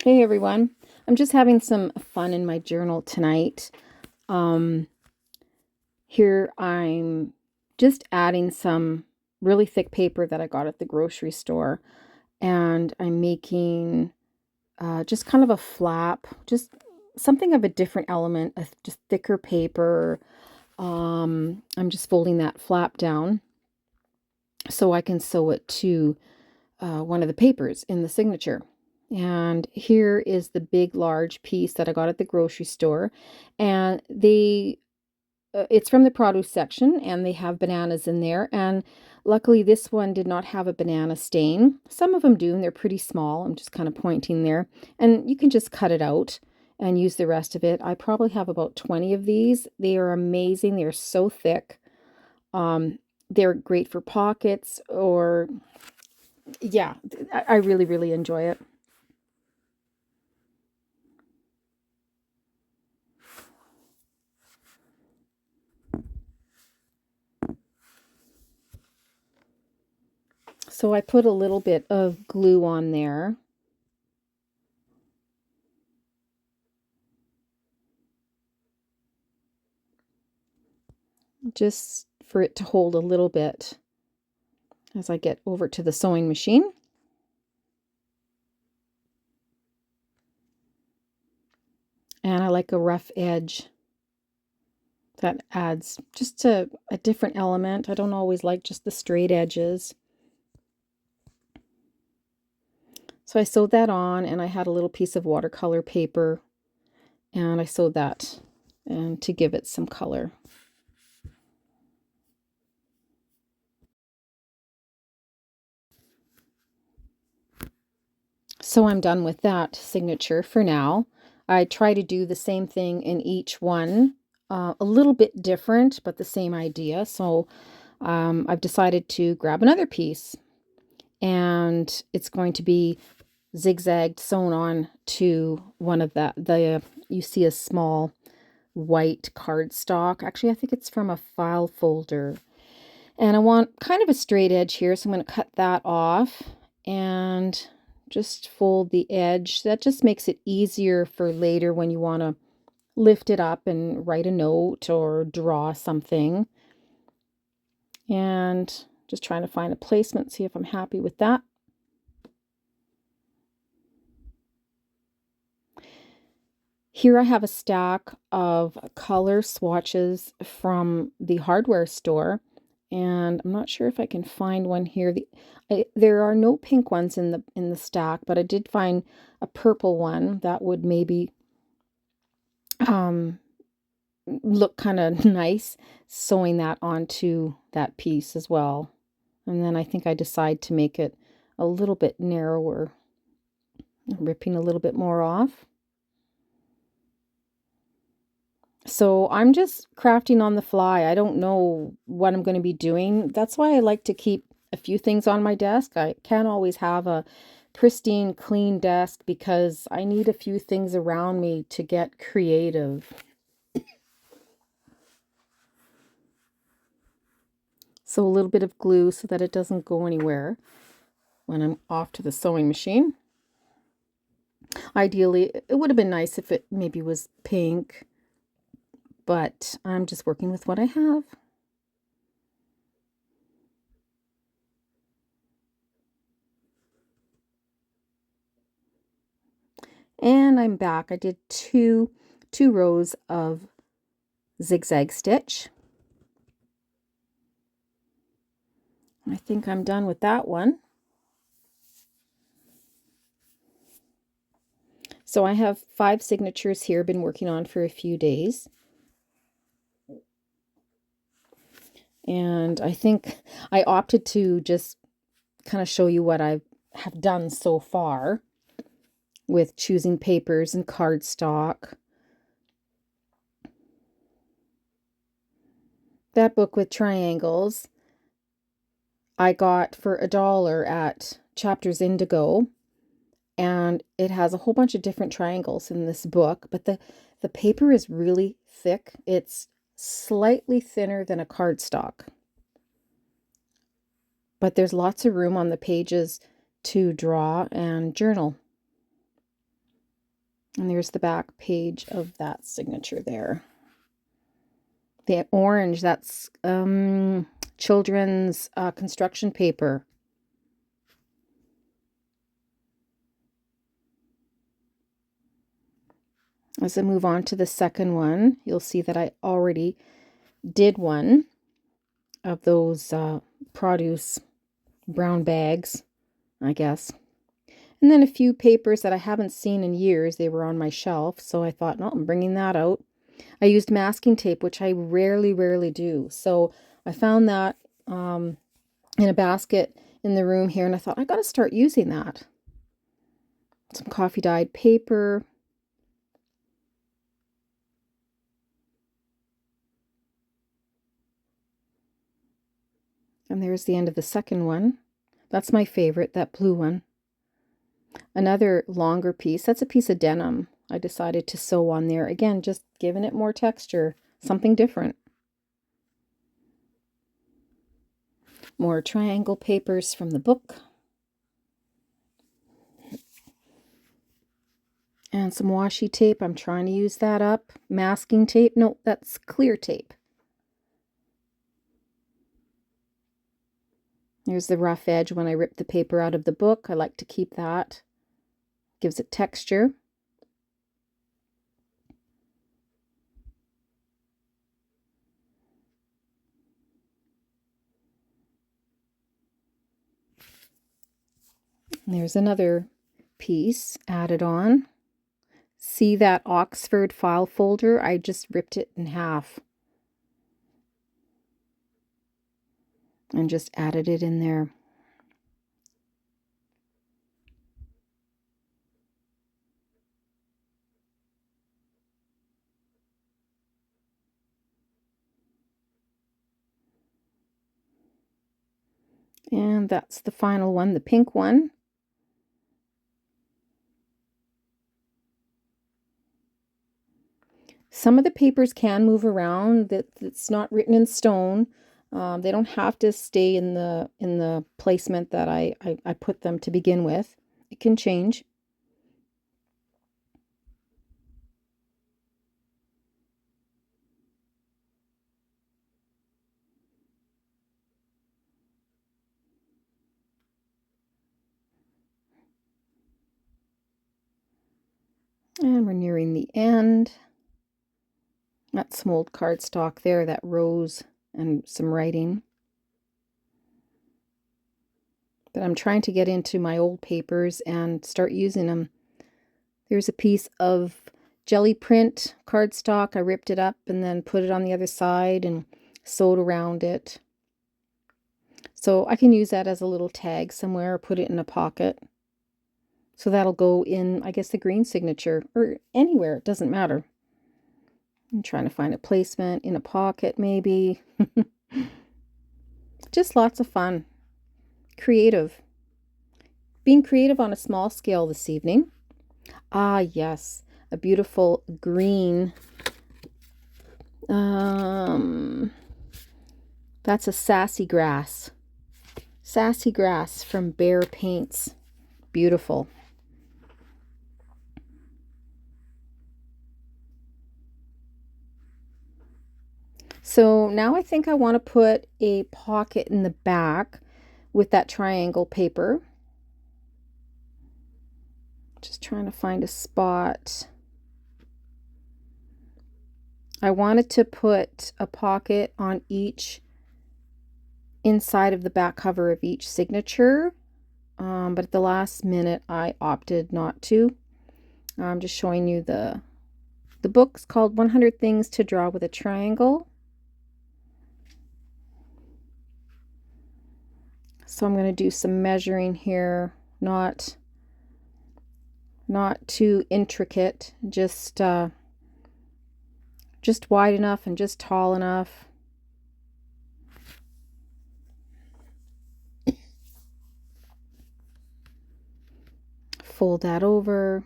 Hey everyone, I'm just having some fun in my journal tonight. Um, Here I'm just adding some really thick paper that I got at the grocery store, and I'm making just kind of a flap, just something of a different element, just thicker paper. I'm just folding that flap down so I can sew it to one of the papers in the signature. And here is the big, large piece that I got at the grocery store. And it's from the produce section, and they have bananas in there. And luckily, this one did not have a banana stain. Some of them do, and they're pretty small. I'm just kind of pointing there. And you can just cut it out and use the rest of it. I probably have about 20 of these. They are amazing. They're so thick. Um, they're great for pockets or yeah, I really, really enjoy it. So I put a little bit of glue on there. Just for it to hold a little bit as I get over to the sewing machine. And I like a rough edge. That adds just a different element. I don't always like just the straight edges. So I sewed that on, and I had a little piece of watercolor paper, and I sewed that and to give it some color. So I'm done with that signature for now. I try to do the same thing in each one, a little bit different, but the same idea. So I've decided to grab another piece, and it's going to be zigzagged sewn on to one of the you see a small white cardstock. Actually, I think it's from a file folder. And I want kind of a straight edge here, so I'm going to cut that off and just fold the edge. That just makes it easier for later when you want to lift it up and write a note or draw something. And just trying to find a placement, see if I'm happy with that. Here I have a stack of color swatches from the hardware store, and I'm not sure if I can find one here. There are no pink ones in the stack, but I did find a purple one that would maybe um, look kind of nice sewing that onto that piece as well. And then I think I decide to make it a little bit narrower, ripping a little bit more off. So I'm just crafting on the fly. I don't know what I'm going to be doing. That's why I like to keep a few things on my desk. I can't always have a pristine, clean desk because I need a few things around me to get creative. So a little bit of glue so that it doesn't go anywhere when I'm off to the sewing machine. Ideally, it would have been nice if it maybe was pink, but I'm just working with what I have. And I'm back. I did two rows of zigzag stitch. I think I'm done with that one. So I have 5 signatures here, been working on for a few days. And I think I opted to just kind of show you what I have done so far with choosing papers and cardstock. That book with triangles I got for $1 at Chapters Indigo, and it has a whole bunch of different triangles in this book, but the paper is really thick. It's slightly thinner than a cardstock, but there's lots of room on the pages to draw and journal. And there's the back page of that signature there. The orange, that's children's construction paper. As I move on to the second one, you'll see that I already did one of those produce brown bags, I guess. And then a few papers that I haven't seen in years. They were on my shelf, so I thought, no, I'm bringing that out. I used masking tape, which I rarely do. So I found that in a basket in the room here, and I thought, I got to start using that. Some coffee dyed paper. And there's the end of the second one. That's my favorite, that blue one. Another longer piece. That's a piece of denim I decided to sew on there. Again, just giving it more texture, something different. More triangle papers from the book. And some washi tape. I'm trying to use that up. Masking tape. No, that's clear tape. There's the rough edge when I rip the paper out of the book. I like to keep that. Gives it texture. And there's another piece added on. See that Oxford file folder? I just ripped it in half and just added it in there. And that's the final one, the pink one. Some of the papers can move around. It's not written in stone. They don't have to stay in the placement that I put them to begin with. It can change. And we're nearing the end. That's some old cardstock there, that rose and some writing. But I'm trying to get into my old papers and start using them. There's a piece of jelly print cardstock. I ripped it up and then put it on the other side and sewed around it. So I can use that as a little tag somewhere or put it in a pocket. So that'll go in, I guess, the green signature or anywhere. It doesn't matter. I'm trying to find a placement in a pocket, maybe. Just lots of fun. Creative. Being creative on a small scale this evening. Ah, yes. A beautiful green. That's a sassy grass. Sassy grass from Bear Paints. Beautiful. So now I think I want to put a pocket in the back with that triangle paper. Just trying to find a spot. I wanted to put a pocket on each inside of the back cover of each signature, but at the last minute I opted not to. I'm just showing you the book's called 100 Things to Draw with a Triangle. So I'm going to do some measuring here, not too intricate, just wide enough and just tall enough. Fold that over.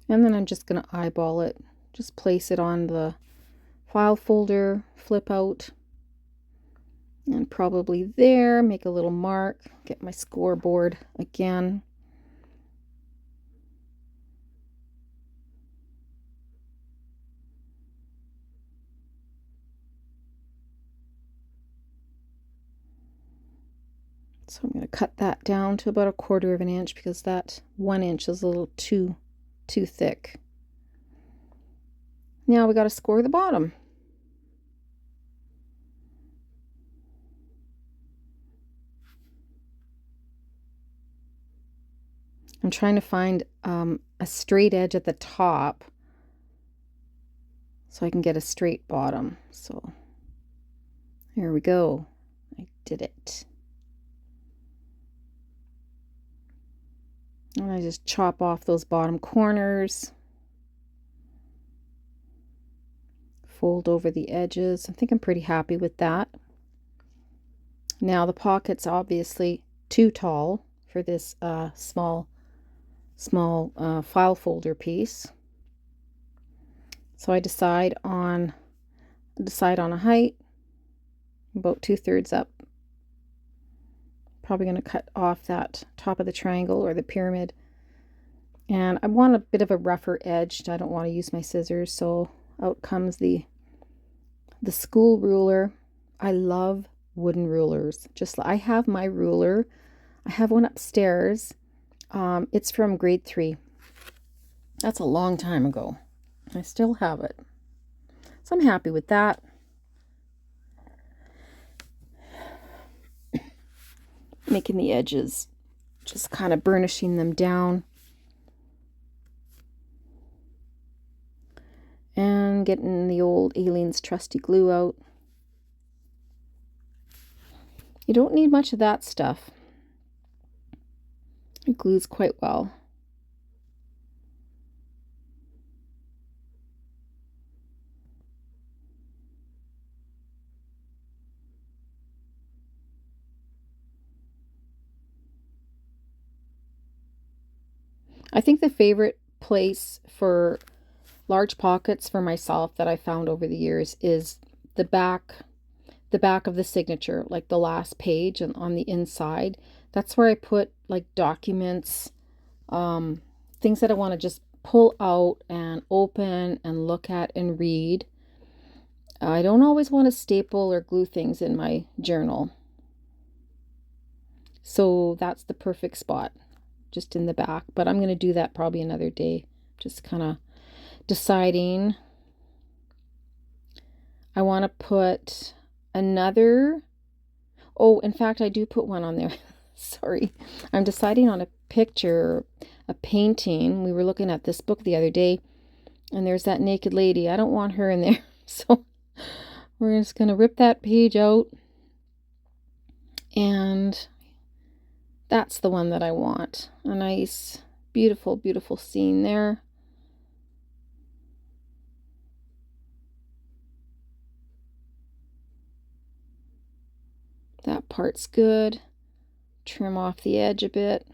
And then I'm just going to eyeball it. Just place it on the file folder, flip out. And probably there, make a little mark, get my scoreboard again. So I'm going to cut that down to about 1/4 of an inch because that 1 inch is a little too thick. Now we got to score the bottom. I'm trying to find a straight edge at the top so I can get a straight bottom. So here we go. I did it. And I just chop off those bottom corners. Fold over the edges. I think I'm pretty happy with that. Now the pocket's obviously too tall for this small file folder piece. So I decide on a height, about 2/3 up. Probably going to cut off that top of the triangle or the pyramid. And I want a bit of a rougher edge. I don't want to use my scissors, so out comes the school ruler. I love wooden rulers. I have my ruler. I have one upstairs. It's from grade 3. That's a long time ago. I still have it. So I'm happy with that. Making the edges, just kind of burnishing them down. And getting the old Aleene's trusty glue out. You don't need much of that stuff. It glues quite well. I think the favorite place for large pockets for myself that I found over the years is the back of the signature, like the last page and on the inside. That's where I put like documents, things that I want to just pull out and open and look at and read. I don't always want to staple or glue things in my journal. So that's the perfect spot, just in the back. But I'm going to do that probably another day. Just kind of deciding. I want to put another. Oh, in fact, I do put one on there. Sorry. I'm deciding on a picture, a painting. We were looking at this book the other day, and there's that naked lady. I don't want her in there. So we're just going to rip that page out. And that's the one that I want. A nice, beautiful, beautiful scene there. That part's good. Trim off the edge a bit.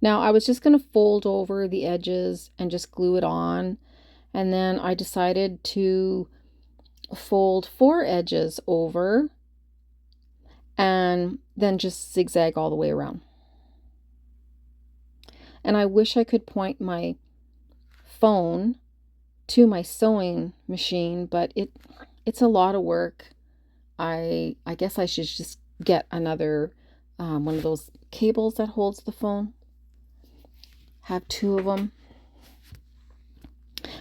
Now I was just going to fold over the edges and just glue it on. And then I decided to fold 4 edges over and then just zigzag all the way around. And I wish I could point my phone to my sewing machine, but it's a lot of work. I guess I should just get another one of those cables that holds the phone. Have 2 of them.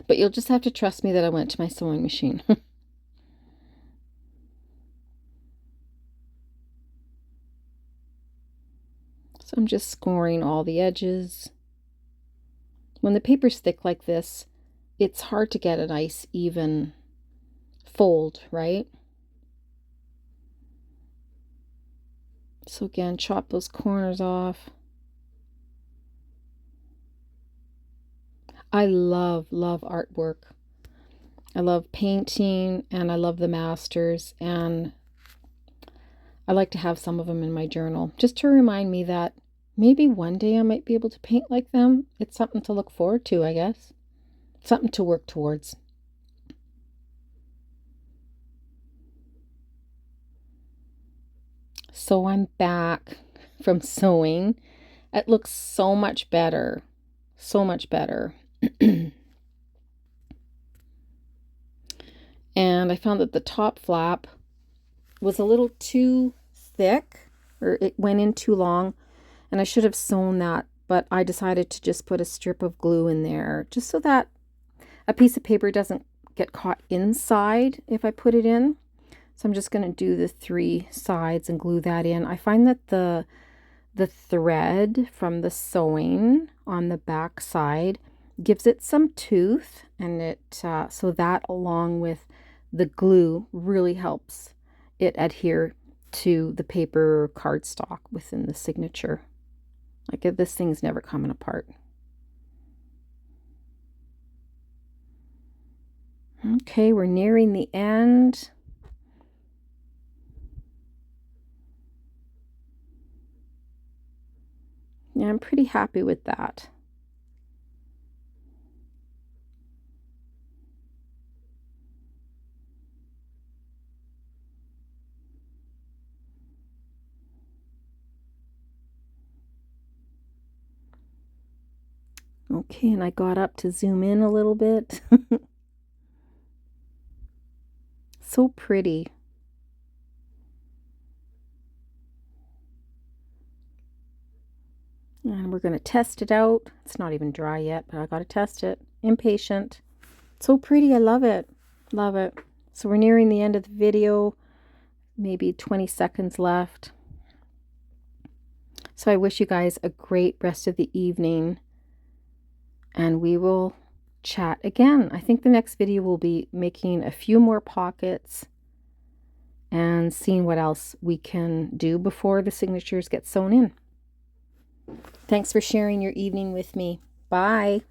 But you'll just have to trust me that I went to my sewing machine. So I'm just scoring all the edges. When the paper's thick like this, it's hard to get a nice even fold, right? So again, chop those corners off. I love artwork. I love painting and I love the masters, and I like to have some of them in my journal just to remind me that maybe one day I might be able to paint like them. It's something to look forward to, I guess. Something to work towards. So I'm back from sewing. It looks so much better. So much better. And I found that the top flap was a little too thick. or it went in too long, and I should have sewn that, but I decided to just put a strip of glue in there just so that a piece of paper doesn't get caught inside if I put it in. So I'm just going to do the 3 sides and glue that in. I find that the thread from the sewing on the back side gives it some tooth, and it so that along with the glue really helps it adhere to the paper cardstock within the signature. Like, this thing's never coming apart. Okay, we're nearing the end. Yeah, I'm pretty happy with that. Okay, and I got up to zoom in a little bit. So pretty. And we're going to test it out. It's not even dry yet, but I got to test it. Impatient. So pretty. I love it. Love it. So we're nearing the end of the video. Maybe 20 seconds left. So I wish you guys a great rest of the evening. And we will chat again. I think the next video will be making a few more pockets and seeing what else we can do before the signatures get sewn in. Thanks for sharing your evening with me. Bye.